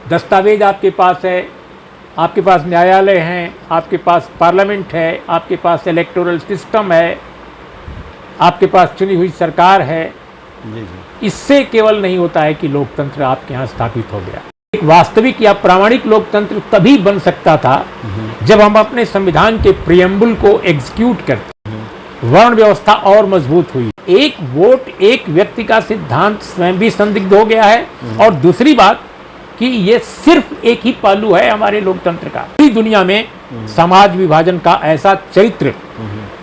दस्तावेज आपके पास है, आपके पास न्यायालय हैं, आपके पास पार्लियामेंट है, आपके पास इलेक्टोरल सिस्टम है, आपके पास चुनी हुई सरकार है। इससे केवल नहीं होता है कि लोकतंत्र आपके यहाँ स्थापित हो गया। एक वास्तविक या प्रामाणिक लोकतंत्र तभी बन सकता था जब हम अपने संविधान के प्रियम्बल को एग्जीक्यूट करते। वर्ण व्यवस्था और मजबूत हुई। एक वोट एक व्यक्ति का सिद्धांत स्वयं भी संदिग्ध हो गया है, और दूसरी बात कि ये सिर्फ एक ही पहलू है हमारे लोकतंत्र का। पूरी दुनिया में समाज विभाजन का ऐसा चरित्र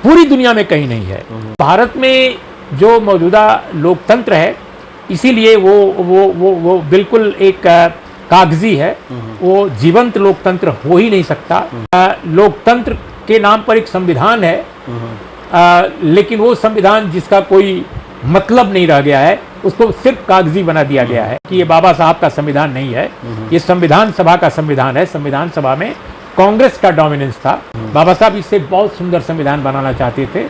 पूरी दुनिया में कहीं नहीं है। भारत में जो मौजूदा लोकतंत्र है, इसीलिए वो बिल्कुल एक कागजी है, वो जीवंत लोकतंत्र हो ही नहीं सकता। लोकतंत्र के नाम पर एक संविधान है, लेकिन वो संविधान जिसका कोई मतलब नहीं रह गया है, उसको सिर्फ कागजी बना दिया गया है कि ये बाबा साहब का संविधान नहीं है, ये संविधान सभा का संविधान है। संविधान सभा में कांग्रेस का डोमिनेंस था। बाबा साहब इससे बहुत सुंदर संविधान बनाना चाहते थे,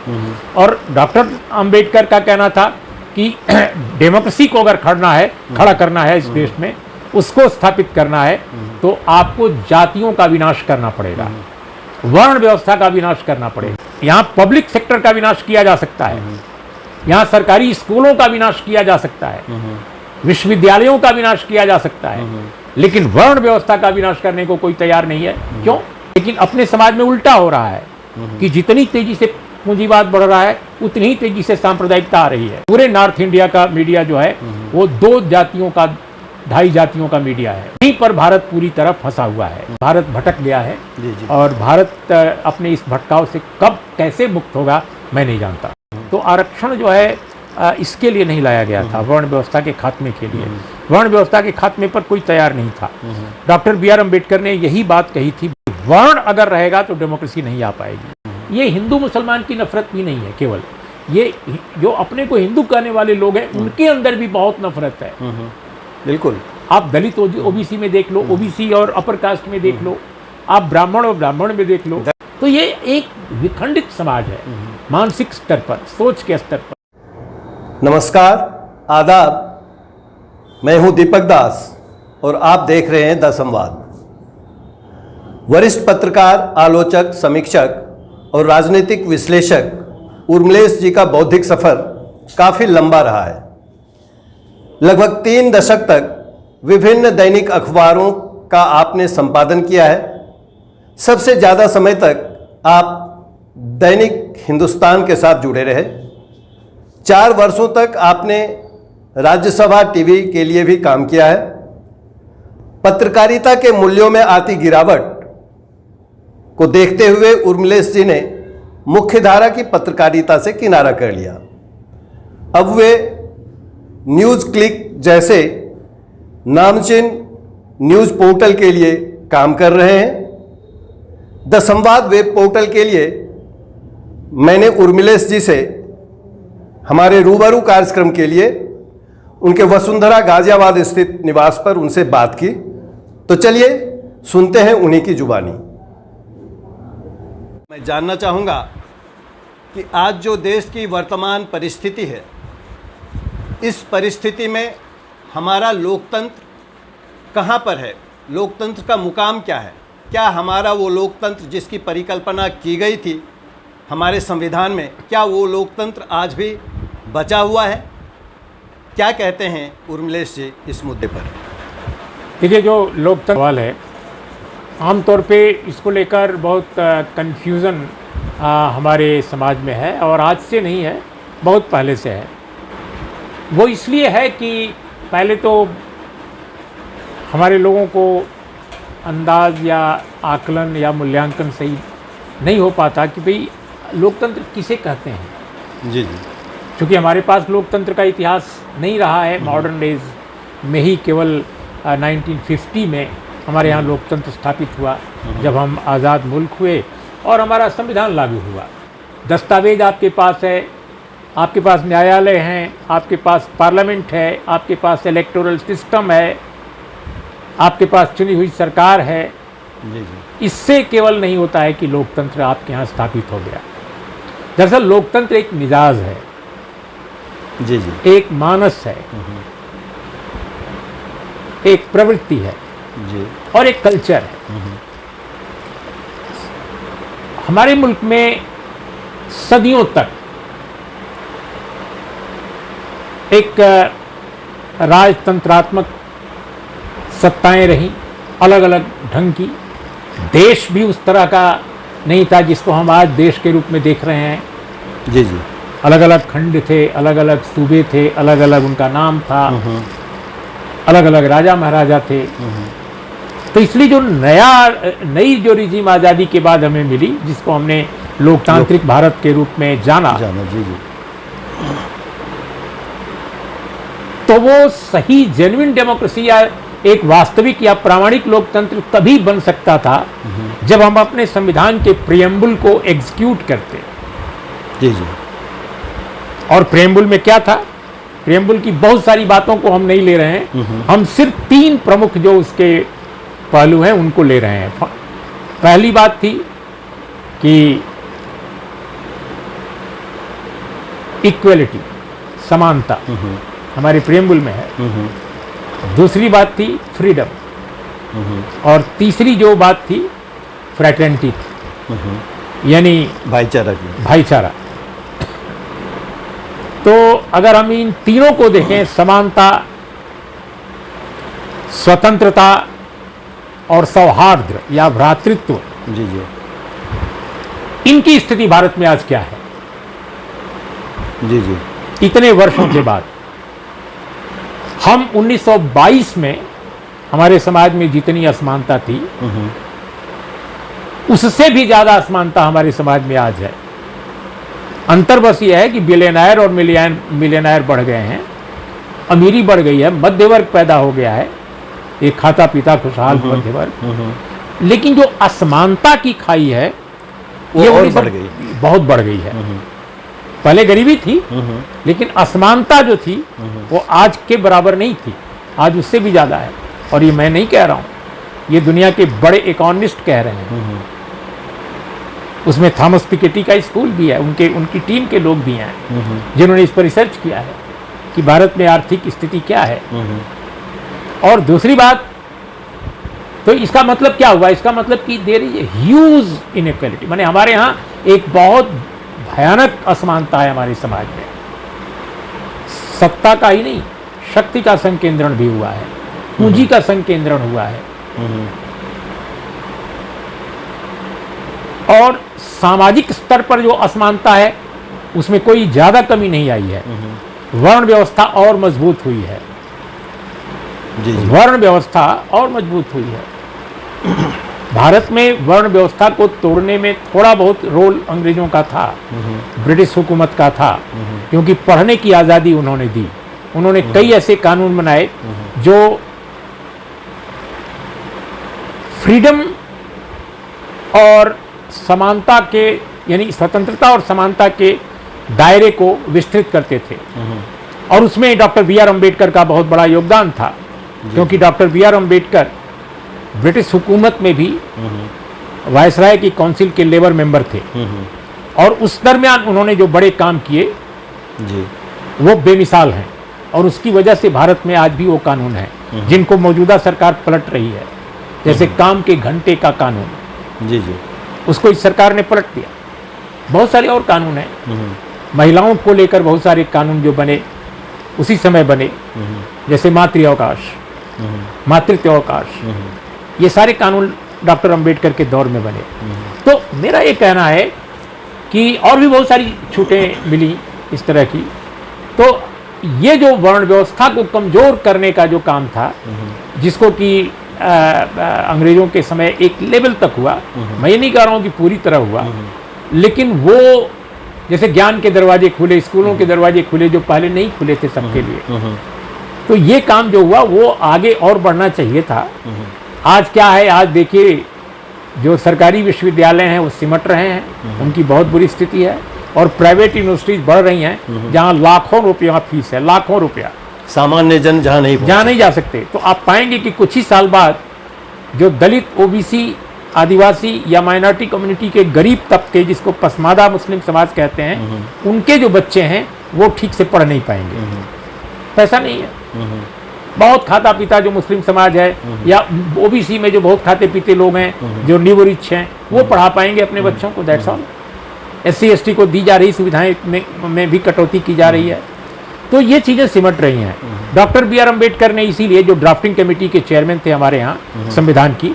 और डॉक्टर अंबेडकर का कहना था कि डेमोक्रेसी को अगर खड़ा करना है इस देश में, उसको स्थापित करना है, तो आपको जातियों का विनाश करना पड़ेगा, वर्ण व्यवस्था का विनाश करना पड़ेगा। यहाँ पब्लिक सेक्टर का विनाश किया जा सकता है, यहाँ सरकारी स्कूलों का विनाश किया जा सकता है, विश्वविद्यालयों का विनाश किया जा सकता है, लेकिन वर्ण व्यवस्था का विनाश करने को कोई तैयार नहीं है। क्यों? लेकिन अपने समाज में उल्टा हो रहा है कि जितनी तेजी से पूंजीवाद बढ़ रहा है, उतनी ही तेजी से सांप्रदायिकता आ रही है। पूरे नॉर्थ इंडिया का मीडिया जो है वो 2 जातियों का, 2.5 जातियों का मीडिया है। यहीं पर भारत पूरी तरह फंसा हुआ है। भारत भटक गया है, और भारत अपने इस भटकाव से कब कैसे मुक्त होगा मैं नहीं जानता। तो आरक्षण जो है इसके लिए नहीं लाया गया था, वर्ण व्यवस्था के खात्मे के लिए। वर्ण व्यवस्था के खात्मे पर कोई तैयार नहीं था। डॉक्टर बी आर अम्बेडकर ने यही बात कही थी, वर्ण अगर रहेगा तो डेमोक्रेसी नहीं आ पाएगी। ये हिंदू मुसलमान की नफरत भी नहीं है केवल, ये जो अपने को हिंदू कहने वाले लोग हैं उनके अंदर भी बहुत नफरत है। बिल्कुल। आप दलित ओबीसी में देख लो, ओबीसी और अपर कास्ट में देख लो, आप ब्राह्मण और ब्राह्मण में देख लो, तो ये एक विखंडित समाज है मानसिक स्तर पर, सोच के स्तर पर। नमस्कार, आदाब, मैं हूं दीपक दास और आप देख रहे हैं द संवाद। वरिष्ठ पत्रकार, आलोचक, समीक्षक और राजनीतिक विश्लेषक उर्मिलेश जी का बौद्धिक सफर काफी लंबा रहा है। लगभग 3 दशक तक विभिन्न दैनिक अखबारों का आपने संपादन किया है। सबसे ज़्यादा समय तक आप दैनिक हिंदुस्तान के साथ जुड़े रहे। 4 वर्षों तक आपने राज्यसभा टीवी के लिए भी काम किया है। पत्रकारिता के मूल्यों में आती गिरावट को देखते हुए उर्मिलेश जी ने मुख्यधारा की पत्रकारिता से किनारा कर लिया। अब वे न्यूज़ क्लिक जैसे नामचीन न्यूज़ पोर्टल के लिए काम कर रहे हैं। द संवाद वेब पोर्टल के लिए मैंने उर्मिलेश जी से हमारे रूबरू कार्यक्रम के लिए उनके वसुंधरा गाजियाबाद स्थित निवास पर उनसे बात की। तो चलिए सुनते हैं उन्हीं की जुबानी। मैं जानना चाहूँगा कि आज जो देश की वर्तमान परिस्थिति है, इस परिस्थिति में हमारा लोकतंत्र कहाँ पर है? लोकतंत्र का मुकाम क्या है? क्या हमारा वो लोकतंत्र जिसकी परिकल्पना की गई थी हमारे संविधान में, क्या वो लोकतंत्र आज भी बचा हुआ है? क्या कहते हैं उर्मिलेश जी इस मुद्दे पर? देखिए, जो लोकतंत्र सवाल है, आमतौर पे इसको लेकर बहुत कन्फ्यूज़न हमारे समाज में है, और आज से नहीं है, बहुत पहले से है। वो इसलिए है कि पहले तो हमारे लोगों को अंदाज या आकलन या मूल्यांकन सही नहीं हो पाता कि भाई लोकतंत्र किसे कहते हैं। जी। क्योंकि हमारे पास लोकतंत्र का इतिहास नहीं रहा है। मॉडर्न डेज में ही केवल 1950 में हमारे यहाँ लोकतंत्र स्थापित हुआ, जब हम आज़ाद मुल्क हुए और हमारा संविधान लागू हुआ। दस्तावेज आपके पास है, आपके पास न्यायालय हैं, आपके पास पार्लियामेंट है, आपके पास इलेक्टोरल सिस्टम है, आपके पास चुनी हुई सरकार है। इससे केवल नहीं होता है कि लोकतंत्र आपके यहाँ स्थापित हो गया। दरअसल लोकतंत्र एक मिजाज है, एक मानस है, एक प्रवृत्ति है। जी। और एक कल्चर है। हमारे मुल्क में सदियों तक एक राजतंत्रात्मक सत्ताएं रहीं, अलग अलग ढंग की। देश भी उस तरह का नहीं था जिसको हम आज देश के रूप में देख रहे हैं। जी जी। अलग अलग खंड थे, अलग अलग सूबे थे, अलग अलग उनका नाम था, अलग अलग राजा महाराजा थे। तो इसलिए जो नई जो रिजीम आज़ादी के बाद हमें मिली, जिसको हमने लोकतांत्रिक भारत के रूप में जाना, जी जी। तो वो सही जेन्युइन डेमोक्रेसी या एक वास्तविक या प्रामाणिक लोकतंत्र तभी बन सकता था जब हम अपने संविधान के प्रियम्बुल को एग्जीक्यूट करते। जी जी। और प्रियम्बुल में क्या था? प्रियम्बुल की बहुत सारी बातों को हम नहीं ले रहे हैं, हम सिर्फ 3 प्रमुख जो उसके पहलू हैं उनको ले रहे हैं। पहली बात थी कि इक्वलिटी, समानता हमारे प्रियम्बुल में है। दूसरी बात थी फ्रीडम, और तीसरी जो बात थी फ्रैटर्निटी थी, यानी भाईचारा। तो अगर हम इन तीनों को देखें, समानता, स्वतंत्रता और सौहार्द या भ्रातृत्व, जी जी, इनकी स्थिति भारत में आज क्या है? जी जी। इतने वर्षों के बाद हम 1922 में हमारे समाज में जितनी असमानता थी, उससे भी ज्यादा असमानता हमारे समाज में आज है। अंतर बस यह है कि बिलियनर और मिलियनर बढ़ गए हैं, अमीरी बढ़ गई है, मध्य वर्ग पैदा हो गया है, एक खाता पीता खुशहाल मध्य वर्ग। लेकिन जो असमानता की खाई है ये बहुत बढ़ गई है। पहले गरीबी थी, लेकिन असमानता जो थी वो आज के बराबर नहीं थी, आज उससे भी ज्यादा है। और ये मैं नहीं कह रहा हूं, ये दुनिया के बड़े इकोनॉमिस्ट कह रहे हैं। उसमें थॉमस पिकेटी का स्कूल भी है, उनकी टीम के लोग भी हैं जिन्होंने इस पर रिसर्च किया है कि भारत में आर्थिक स्थिति क्या है। और दूसरी बात, तो इसका मतलब क्या हुआ? इसका मतलब कि देयर इज ह्यूज इनइक्वालिटी, माने हमारे यहाँ एक बहुत भयानक असमानता है हमारे समाज में। सत्ता का ही नहीं, शक्ति का संकेंद्रण भी हुआ है, पूंजी का संकेंद्रण हुआ है, और सामाजिक स्तर पर जो असमानता है उसमें कोई ज्यादा कमी नहीं आई है। वर्ण व्यवस्था और मजबूत हुई है। जी जी। वर्ण व्यवस्था और मजबूत हुई है। भारत में वर्ण व्यवस्था को तोड़ने में थोड़ा बहुत रोल अंग्रेजों का था, ब्रिटिश हुकूमत का था, क्योंकि पढ़ने की आज़ादी उन्होंने दी। उन्होंने कई ऐसे कानून बनाए जो फ्रीडम और समानता के, यानी स्वतंत्रता और समानता के दायरे को विस्तृत करते थे। और उसमें डॉक्टर बी आर अम्बेडकर का बहुत बड़ा योगदान था, क्योंकि doctor B R Ambedkar British हुकूमत में भी वायसराय की काउंसिल के लेबर मेंबर थे, और उस दरमियान उन्होंने जो बड़े काम किए वो बेमिसाल हैं। और उसकी वजह से भारत में आज भी वो कानून हैं जिनको मौजूदा सरकार पलट रही है, जैसे काम के घंटे का कानून, जी जी, उसको इस सरकार ने पलट दिया। बहुत सारे और कानून हैं, महिलाओं को लेकर बहुत सारे कानून जो बने उसी समय बने, जैसे मातृत्व अवकाश, ये सारे कानून डॉक्टर अंबेडकर के दौर में बने। तो मेरा ये कहना है कि और भी बहुत सारी छूटें मिली इस तरह की। तो ये जो वर्ण व्यवस्था को कमजोर करने का जो काम था, जिसको कि अंग्रेजों के समय एक लेवल तक हुआ, मैं ये नहीं कह रहा हूँ कि पूरी तरह हुआ, लेकिन वो जैसे ज्ञान के दरवाजे खुले, स्कूलों के दरवाजे खुले जो पहले नहीं खुले थे सबके लिए, तो ये काम जो हुआ वो आगे और बढ़ना चाहिए था। आज क्या है, आज देखिए जो सरकारी विश्वविद्यालय हैं वो सिमट रहे हैं, उनकी बहुत बुरी स्थिति है, और प्राइवेट यूनिवर्सिटीज बढ़ रही हैं जहाँ लाखों रुपया फीस है, लाखों रुपया। सामान्य जन जहाँ नहीं जा सकते। तो आप पाएंगे कि कुछ ही साल बाद जो दलित, ओबीसी, आदिवासी या माइनॉरिटी कम्युनिटी के गरीब तबके, जिसको पसमादा मुस्लिम समाज कहते हैं, उनके जो बच्चे हैं वो ठीक से पढ़ नहीं पाएंगे, पैसा नहीं है। बहुत खाता पीता जो मुस्लिम समाज है या ओबीसी में जो बहुत खाते पीते लोग हैं, जो न्यू रिच हैं, वो पढ़ा पाएंगे अपने बच्चों को। That's all. SC ST को दी जा रही सुविधाएं में भी कटौती की जा रही है। तो ये चीज़ें सिमट रही हैं। डॉक्टर BR अम्बेडकर ने इसीलिए, जो ड्राफ्टिंग कमेटी के चेयरमैन थे हमारे यहाँ संविधान की,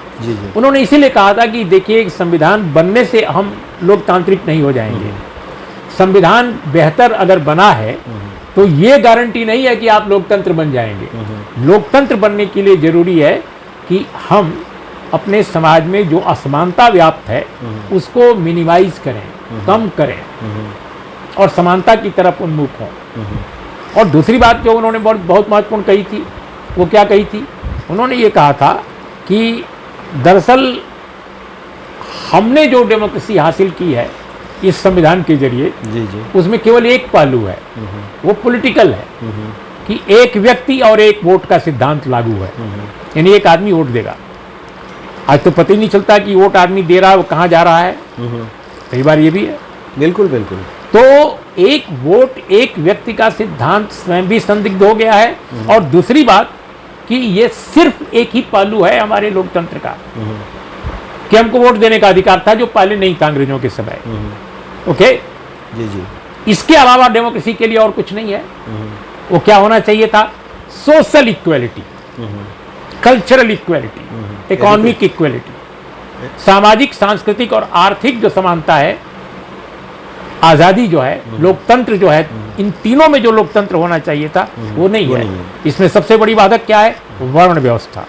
उन्होंने इसीलिए कहा था कि देखिए, संविधान बनने से हम लोकतांत्रिक नहीं हो जाएंगे। संविधान बेहतर अगर बना है तो ये गारंटी नहीं है कि आप लोकतंत्र बन जाएंगे। लोकतंत्र बनने के लिए जरूरी है कि हम अपने समाज में जो असमानता व्याप्त है उसको मिनिमाइज करें, कम करें और समानता की तरफ उन्मुख हों। और दूसरी बात जो उन्होंने बहुत महत्वपूर्ण कही थी, वो क्या कही थी? उन्होंने ये कहा था कि दरअसल हमने जो डेमोक्रेसी हासिल की है इस संविधान के जरिए, उसमें केवल एक पहलू है, वो पॉलिटिकल है, कि एक व्यक्ति और एक वोट का सिद्धांत लागू है। यानी एक आदमी वोट देगा। आज तो पता ही नहीं चलता कि वोट आदमी दे रहा है वो कहाँ जा रहा है। कई बार ये भी है। बिल्कुल बिल्कुल। तो एक वोट एक व्यक्ति का सिद्धांत स्वयं भी संदिग्ध हो गया है। और दूसरी बात कि ये सिर्फ एक ही पहलू है हमारे लोकतंत्र का, कि हमको वोट देने का अधिकार था, जो पहले नहीं था अंग्रेजों के समय। ओके जी जी। इसके अलावा डेमोक्रेसी के लिए और कुछ नहीं है। वो क्या होना चाहिए था? Social equality, cultural equality, economic equality, सामाजिक, सांस्कृतिक और आर्थिक जो समानता है, आज़ादी जो है, लोकतंत्र जो है, इन तीनों में जो लोकतंत्र होना चाहिए था वो नहीं है। इसमें सबसे बड़ी बाधक क्या है? वर्ण व्यवस्था,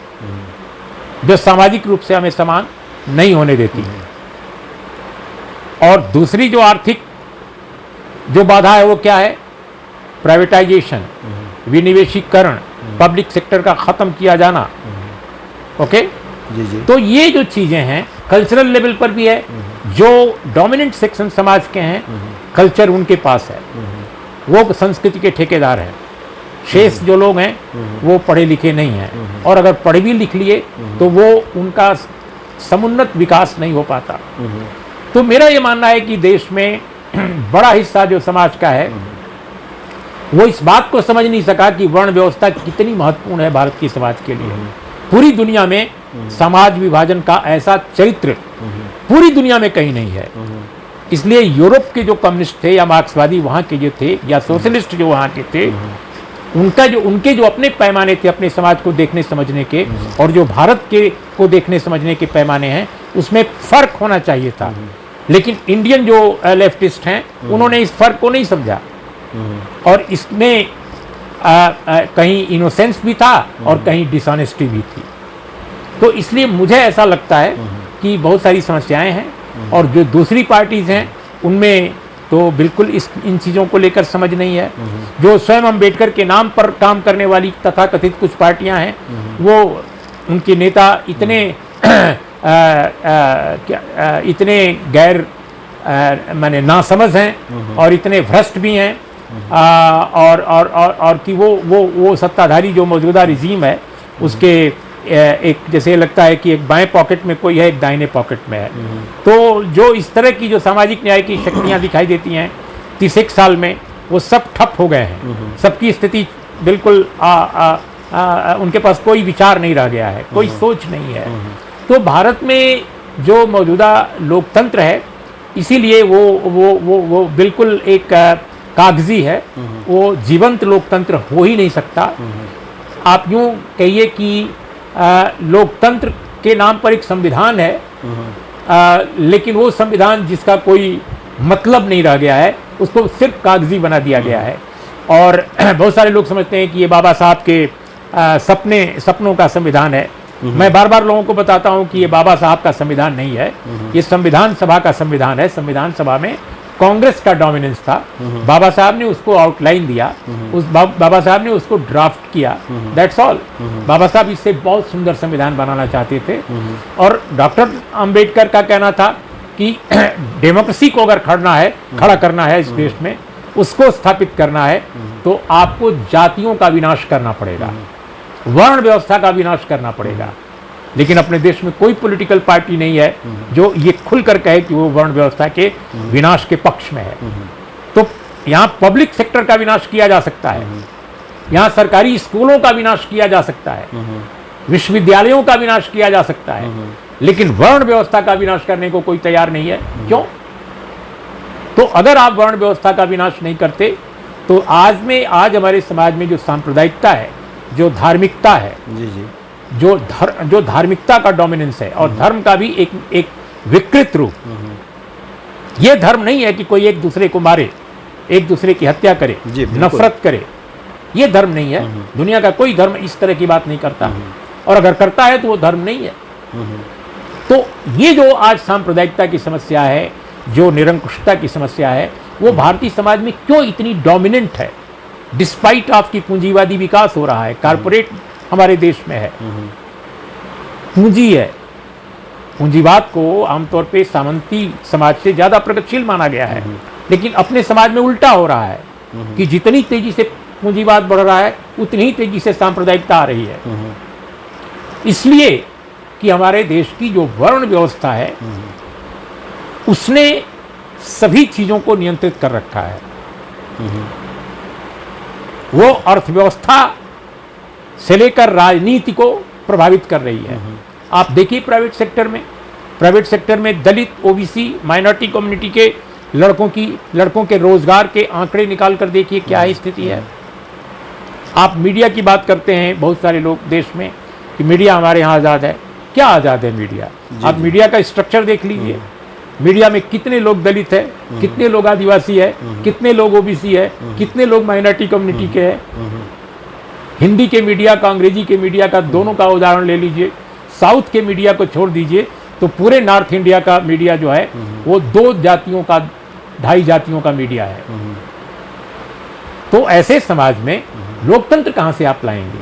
जो सामाजिक रूप से हमें समान नहीं होने देती है। और दूसरी जो आर्थिक जो बाधा है वो क्या है? प्राइवेटाइजेशन, विनिवेशीकरण, पब्लिक सेक्टर का खत्म किया जाना। ओके जी जी। तो ये जो चीजें हैं कल्चरल लेवल पर भी है। जो डोमिनेंट सेक्शन समाज के हैं, कल्चर उनके पास है, वो संस्कृति के ठेकेदार हैं। शेष जो लोग हैं वो पढ़े लिखे नहीं हैं, और अगर पढ़े भी लिख लिए तो वो उनका समुन्नत विकास नहीं हो पाता। तो मेरा ये मानना है कि देश में बड़ा हिस्सा जो समाज का है वो इस बात को समझ नहीं सका कि वर्ण व्यवस्था कितनी महत्वपूर्ण है भारत की समाज के लिए। पूरी दुनिया में समाज विभाजन का ऐसा चरित्र पूरी दुनिया में कहीं नहीं है। इसलिए यूरोप के जो कम्युनिस्ट थे या मार्क्सवादी वहाँ के जो थे, या सोशलिस्ट जो वहाँ के थे, उनके जो अपने पैमाने थे अपने समाज को देखने समझने के, और जो भारत के को देखने समझने के पैमाने हैं, उसमें फर्क होना चाहिए था। लेकिन इंडियन जो लेफ्टिस्ट हैं उन्होंने इस फर्क को नहीं समझा, और इसमें कहीं इनोसेंस भी था और कहीं डिसऑनेस्टी भी थी। तो इसलिए मुझे ऐसा लगता है कि बहुत सारी समस्याएं हैं, और जो दूसरी पार्टीज हैं उनमें तो बिल्कुल इन चीज़ों को लेकर समझ नहीं है। जो स्वयं अम्बेडकर के नाम पर काम करने वाली तथाकथित कुछ पार्टियां हैं, वो उनके नेता इतने इतने गैर माने नासमझ हैं और इतने भ्रष्ट भी हैं, और कि वो सत्ताधारी जो मौजूदा रिजीम है उसके एक जैसे लगता है कि एक बाएं पॉकेट में कोई है, एक दाहिने पॉकेट में है। तो जो इस तरह की जो सामाजिक न्याय की शक्तियां दिखाई देती हैं 31 साल में, वो सब ठप हो गए हैं। सबकी स्थिति बिल्कुल उनके पास कोई विचार नहीं रह गया है, कोई सोच नहीं है। तो भारत में जो मौजूदा लोकतंत्र है, इसीलिए वो बिल्कुल एक कागजी है, वो जीवंत लोकतंत्र हो ही नहीं सकता। आप यूँ कहिए कि लोकतंत्र के नाम पर एक संविधान है, लेकिन वो संविधान जिसका कोई मतलब नहीं रह गया है, उसको सिर्फ कागजी बना दिया गया है। और बहुत सारे लोग समझते हैं कि ये बाबा साहब के सपनों का संविधान है। मैं बार बार लोगों को बताता हूं कि ये बाबा साहब का संविधान नहीं है, ये संविधान सभा का संविधान है। संविधान सभा में कांग्रेस का डोमिनेंस था। बाबा साहब ने उसको आउटलाइन दिया, उस बाबा साहब ने उसको ड्राफ्ट किया, दैट्स ऑल। बाबा साहब इससे बहुत सुंदर संविधान बनाना चाहते थे। और डॉक्टर अंबेडकर का कहना था कि डेमोक्रेसी को अगर खड़ा करना है इस देश में, उसको स्थापित करना है, तो आपको जातियों का विनाश करना पड़ेगा, वर्ण व्यवस्था का विनाश करना पड़ेगा। लेकिन अपने देश में कोई पॉलिटिकल पार्टी नहीं है जो ये खुलकर कहे कि वो वर्ण व्यवस्था के विनाश के पक्ष में है। तो यहाँ पब्लिक सेक्टर का विनाश किया जा सकता है, यहाँ सरकारी स्कूलों का विनाश किया जा सकता है, विश्वविद्यालयों का विनाश किया जा सकता है, लेकिन वर्ण व्यवस्था का विनाश करने को कोई तैयार नहीं है। क्यों? तो अगर आप वर्ण व्यवस्था का विनाश नहीं करते तो आज हमारे समाज में जो सांप्रदायिकता है, जो धार्मिकता है, जो धार्मिकता का डोमिनेंस है, और धर्म का भी एक विकृत रूप, ये धर्म नहीं है कि कोई एक दूसरे को मारे, एक दूसरे की हत्या करे, नफरत करे, ये धर्म नहीं है। दुनिया का कोई धर्म इस तरह की बात नहीं करता, और अगर करता है तो वो धर्म नहीं है। तो ये जो आज सांप्रदायिकता की समस्या है, जो निरंकुशता की समस्या है, वो भारतीय समाज में क्यों इतनी डोमिनेंट है, डिस्पाइट ऑफ की पूंजीवादी विकास हो रहा है, कारपोरेट हमारे देश में है, पूंजी है। पूंजीवाद को आमतौर पे सामंती समाज से ज़्यादा प्रगतिशील माना गया है, लेकिन अपने समाज में उल्टा हो रहा है कि जितनी तेजी से पूंजीवाद बढ़ रहा है उतनी ही तेजी से सांप्रदायिकता आ रही है। इसलिए कि हमारे देश की जो वर्ण व्यवस्था है उसने सभी चीज़ों को नियंत्रित कर रखा है। वो अर्थव्यवस्था से लेकर राजनीति को प्रभावित कर रही है। आप देखिए प्राइवेट सेक्टर में दलित, ओबीसी, माइनॉरिटी कम्युनिटी के लड़कों के रोजगार के आंकड़े निकाल कर देखिए क्या स्थिति है। आप मीडिया की बात करते हैं, बहुत सारे लोग देश में कि मीडिया हमारे यहाँ आज़ाद है। क्या आज़ाद है मीडिया? आप मीडिया का स्ट्रक्चर देख लीजिए। मीडिया में कितने लोग दलित है, कितने लोग आदिवासी है, कितने लोग ओबीसी है, कितने लोग माइनॉरिटी कम्युनिटी के हैं। हिंदी के मीडिया का, अंग्रेजी के मीडिया का, दोनों का उदाहरण ले लीजिए। साउथ के मीडिया को छोड़ दीजिए तो पूरे नॉर्थ इंडिया का मीडिया जो है वो 2 जातियों का, 2.5 जातियों का मीडिया है। तो ऐसे समाज में लोकतंत्र कहाँ से आप लाएंगे?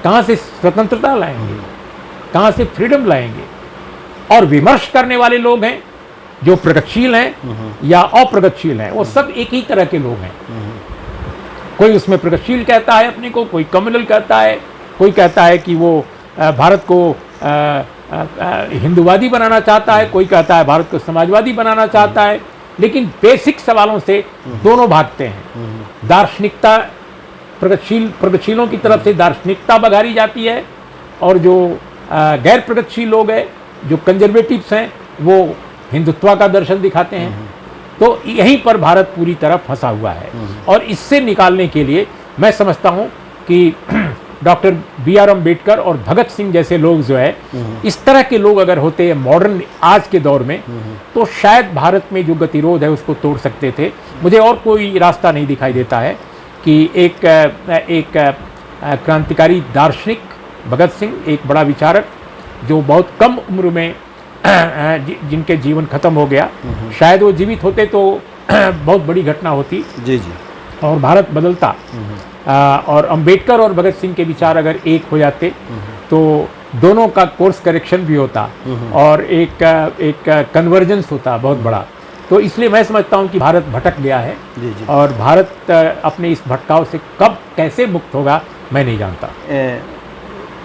कहाँ से स्वतंत्रता लाएंगे? कहाँ से फ्रीडम लाएंगे? और विमर्श करने वाले लोग हैं जो प्रगतिशील हैं या अप्रगतिशील हैं, वो सब एक ही तरह के लोग हैं। कोई उसमें प्रगतिशील कहता है अपने को, कोई कम्युनल कहता है, कोई कहता है कि वो भारत को हिंदूवादी बनाना चाहता है, कोई कहता है भारत को समाजवादी बनाना चाहता है। लेकिन बेसिक सवालों से दोनों भागते हैं। दार्शनिकता, प्रगतिशीलों की तरफ से दार्शनिकता बघारी जाती है, और जो गैर प्रगतिशील लोग हैं, जो कंजर्वेटिव्स हैं, वो हिंदुत्व का दर्शन दिखाते हैं। तो यहीं पर भारत पूरी तरह फंसा हुआ है, और इससे निकालने के लिए मैं समझता हूँ कि डॉक्टर B.R. अम्बेडकर और भगत सिंह जैसे लोग जो है, इस तरह के लोग अगर होते हैं मॉडर्न आज के दौर में, तो शायद भारत में जो गतिरोध है उसको तोड़ सकते थे। मुझे और कोई रास्ता नहीं दिखाई देता है कि एक क्रांतिकारी दार्शनिक भगत सिंह, एक बड़ा विचारक जो बहुत कम उम्र में जिनके जीवन खत्म हो गया, शायद वो जीवित होते तो बहुत बड़ी घटना होती जी और भारत बदलता। और अंबेडकर और भगत सिंह के विचार अगर एक हो जाते तो दोनों का कोर्स करेक्शन भी होता और एक कन्वर्जेंस होता बहुत बड़ा। तो इसलिए मैं समझता हूँ कि भारत भटक गया है और भारत अपने इस भटकाव से कब कैसे मुक्त होगा मैं नहीं जानता।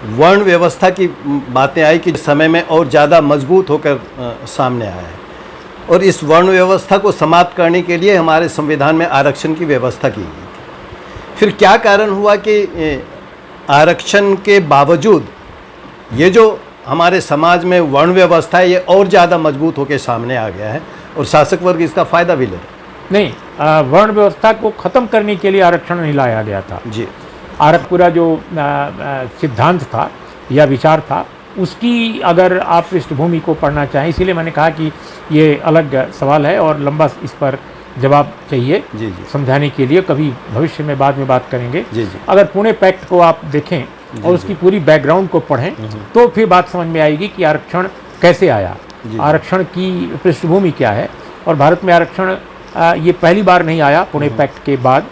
वर्ण व्यवस्था की बातें आई कि समय में और ज़्यादा मजबूत होकर सामने आया है, और इस वर्ण व्यवस्था को समाप्त करने के लिए हमारे संविधान में आरक्षण की व्यवस्था की गई थी। फिर क्या कारण हुआ कि आरक्षण के बावजूद ये जो हमारे समाज में वर्ण व्यवस्था है ये और ज़्यादा मजबूत होकर सामने आ गया है और शासक वर्ग इसका फ़ायदा भी ले रहा है? नहीं, वर्ण व्यवस्था को ख़त्म करने के लिए आरक्षण नहीं लाया गया था जी। पूरा जो सिद्धांत था या विचार था उसकी अगर आप पृष्ठभूमि को पढ़ना चाहें, इसीलिए मैंने कहा कि ये अलग सवाल है और लंबा इस पर जवाब चाहिए जी। समझाने के लिए, कभी भविष्य में बाद में बात करेंगे। जी। अगर पुणे पैक्ट को आप देखें और उसकी पूरी बैकग्राउंड को पढ़ें तो फिर बात समझ में आएगी कि आरक्षण कैसे आया, आरक्षण की पृष्ठभूमि क्या है। और भारत में आरक्षण ये पहली बार नहीं आया पुणे पैक्ट के बाद।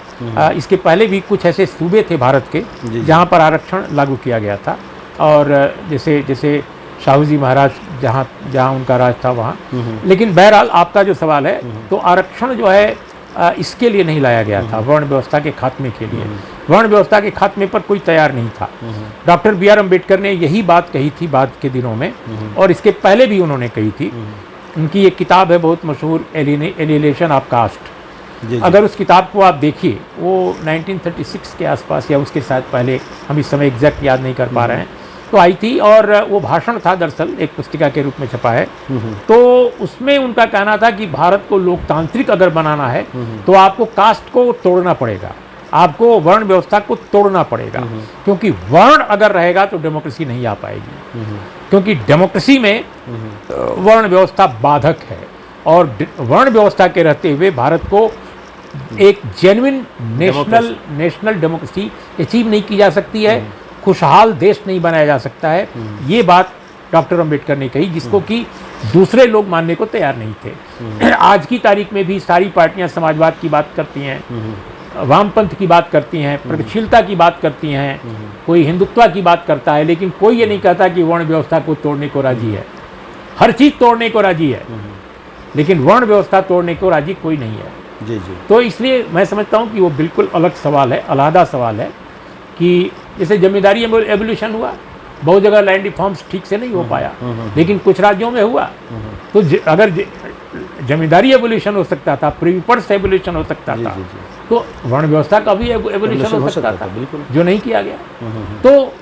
इसके पहले भी कुछ ऐसे सूबे थे भारत के जहाँ पर आरक्षण लागू किया गया था, और जैसे शाहू जी महाराज जहाँ उनका राज था वहाँ। लेकिन बहरहाल आपका जो सवाल है, तो आरक्षण जो है इसके लिए नहीं लाया गया था, वर्ण व्यवस्था के खात्मे के लिए। वर्ण व्यवस्था के खात्मे पर कोई तैयार नहीं था। Doctor B.R. अम्बेडकर ने यही बात कही थी बाद के दिनों में, और इसके पहले भी उन्होंने कही थी। उनकी एक किताब है बहुत मशहूर, एलिनेशन ऑफ कास्ट। जी। अगर उस किताब को आप देखिए, वो 1936 के आसपास या उसके साथ पहले, हम इस समय एग्जैक्ट याद नहीं कर पा रहे हैं, तो आई थी। और वो भाषण था, दरअसल एक पुस्तिका के रूप में छपा है। तो उसमें उनका कहना था कि भारत को लोकतांत्रिक अगर बनाना है तो आपको कास्ट को तोड़ना पड़ेगा, आपको वर्ण व्यवस्था को तोड़ना पड़ेगा, क्योंकि वर्ण अगर रहेगा तो डेमोक्रेसी नहीं आ पाएगी, क्योंकि डेमोक्रेसी में वर्ण व्यवस्था बाधक है। और वर्ण व्यवस्था के रहते हुए भारत को एक जेन्युइन नेशनल डेमोक्रेसी अचीव नहीं की जा सकती है, खुशहाल देश नहीं बनाया जा सकता है। ये बात डॉक्टर अंबेडकर ने कही, जिसको कि दूसरे लोग मानने को तैयार नहीं थे। आज की तारीख में भी सारी पार्टियां समाजवाद की बात करती हैं, वामपंथ की बात करती हैं, प्रगतिशीलता की बात करती हैं, कोई हिंदुत्व की बात करता है, लेकिन कोई ये नहीं कहता कि वर्ण व्यवस्था को तोड़ने को राजी है। हर चीज़ तोड़ने को राजी है, लेकिन वर्ण व्यवस्था तोड़ने को राजी कोई नहीं है। जी जी। तो इसलिए मैं समझता हूँ कि वो बिल्कुल अलग सवाल है, अलहदा सवाल है। कि जैसे जमींदारी एवोल्यूशन हुआ, बहुत जगह लैंड रिफॉर्म्स ठीक से नहीं हो पाया, लेकिन कुछ राज्यों में हुआ। तो अगर जमींदारी एवोल्यूशन हो सकता था, प्रीपर्स एवोल्यूशन हो सकता था, तो वर्ण व्यवस्था का भी एवोल्यूशन हो सकता था, जो नहीं किया गया। तो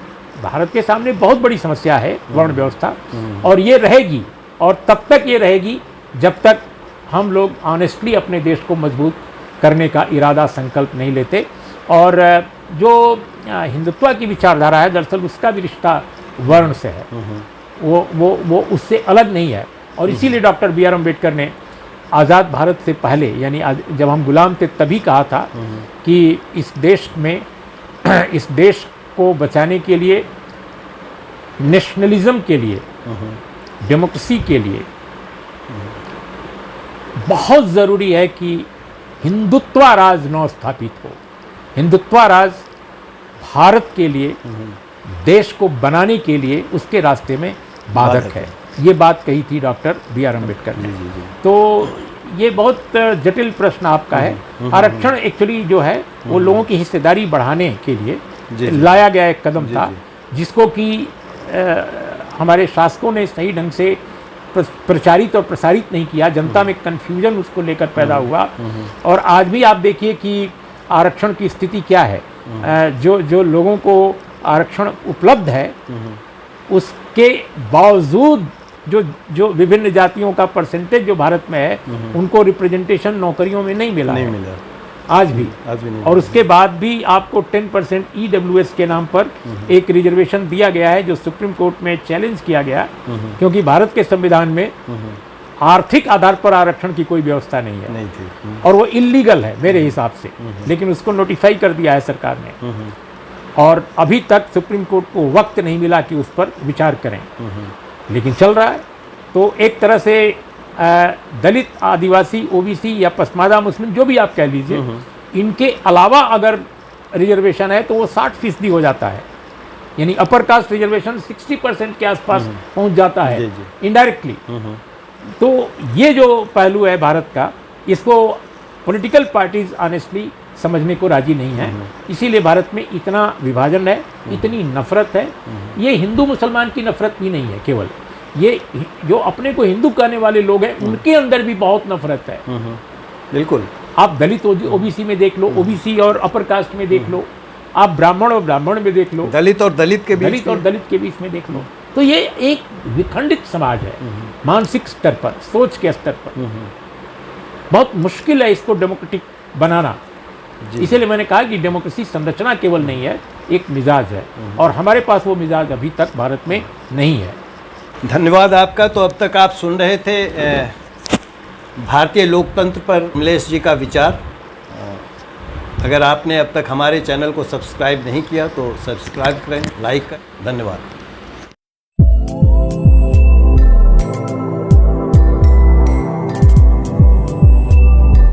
भारत के सामने बहुत बड़ी समस्या है वर्ण व्यवस्था, और ये रहेगी, और तब तक ये रहेगी जब तक हम लोग ऑनेस्टली अपने देश को मजबूत करने का इरादा, संकल्प नहीं लेते। और जो हिंदुत्व की विचारधारा है, दरअसल उसका भी रिश्ता वर्ण से है, वो उससे अलग नहीं है। और इसीलिए डॉक्टर बी आर अम्बेडकर ने आज़ाद भारत से पहले, यानी जब हम गुलाम थे तभी कहा था कि इस देश में, इस देश को बचाने के लिए, नेशनलिज्म के लिए, डेमोक्रेसी के लिए बहुत ज़रूरी है कि हिंदुत्व राज न स्थापित हो। हिंदुत्व राज भारत के लिए, देश को बनाने के लिए उसके रास्ते में बाधक है। ये बात कही थी डॉक्टर बी आर अम्बेडकर ने। तो ये बहुत जटिल प्रश्न आपका है। आरक्षण एक्चुअली जो है वो लोगों की हिस्सेदारी बढ़ाने के लिए लाया गया एक कदम था, जिसको कि हमारे शासकों ने सही ढंग से प्रचारित और प्रसारित नहीं किया। जनता में कन्फ्यूजन उसको लेकर पैदा हुआ। और आज भी आप देखिए कि आरक्षण की स्थिति क्या है। जो लोगों को आरक्षण उपलब्ध है, उसके बावजूद जो विभिन्न जातियों का परसेंटेज जो भारत में है, उनको रिप्रेजेंटेशन नौकरियों में नहीं मिला आज भी नहीं। और उसके बाद भी आपको 10% EWS के नाम पर एक रिजर्वेशन दिया गया है, जो सुप्रीम कोर्ट में चैलेंज किया गया, क्योंकि भारत के संविधान में आर्थिक आधार पर आरक्षण की कोई व्यवस्था नहीं है, और वो इल्लीगल है मेरे हिसाब से। लेकिन उसको नोटिफाई कर दिया है सरकार ने, और अभी तक सुप्रीम कोर्ट को वक्त नहीं मिला कि उस पर विचार करें, लेकिन चल रहा है। तो एक तरह से दलित, आदिवासी, OBC या पसमादा मुस्लिम, जो भी आप कह लीजिए, इनके अलावा अगर रिजर्वेशन है तो वो 60% हो जाता है, यानी अपर कास्ट रिजर्वेशन 60% के आसपास पहुंच जाता है इनडायरेक्टली। तो ये जो पहलू है भारत का, इसको पॉलिटिकल पार्टीज ऑनेस्टली समझने को राजी नहीं है। इसीलिए भारत में इतना विभाजन है, इतनी नफरत है। ये हिंदू मुसलमान की नफरत भी नहीं है केवल, ये जो अपने को हिंदू कहने वाले लोग हैं उनके अंदर भी बहुत नफरत है। बिल्कुल। आप दलित OBC में देख लो, OBC और अपर कास्ट में देख लो, आप ब्राह्मण और ब्राह्मण में देख लो, दलित और दलित के बीच में देख लो। तो ये एक विखंडित समाज है, मानसिक स्तर पर, सोच के स्तर पर। बहुत मुश्किल है इसको डेमोक्रेटिक बनाना। इसीलिए मैंने कहा कि डेमोक्रेसी संरचना केवल नहीं है, एक मिजाज है, और हमारे पास वो मिजाज अभी तक भारत में नहीं है। धन्यवाद आपका। तो अब तक आप सुन रहे थे भारतीय लोकतंत्र पर अमलेश जी का विचार। अगर आपने अब तक हमारे चैनल को सब्सक्राइब नहीं किया तो सब्सक्राइब करें, लाइक करें। धन्यवाद।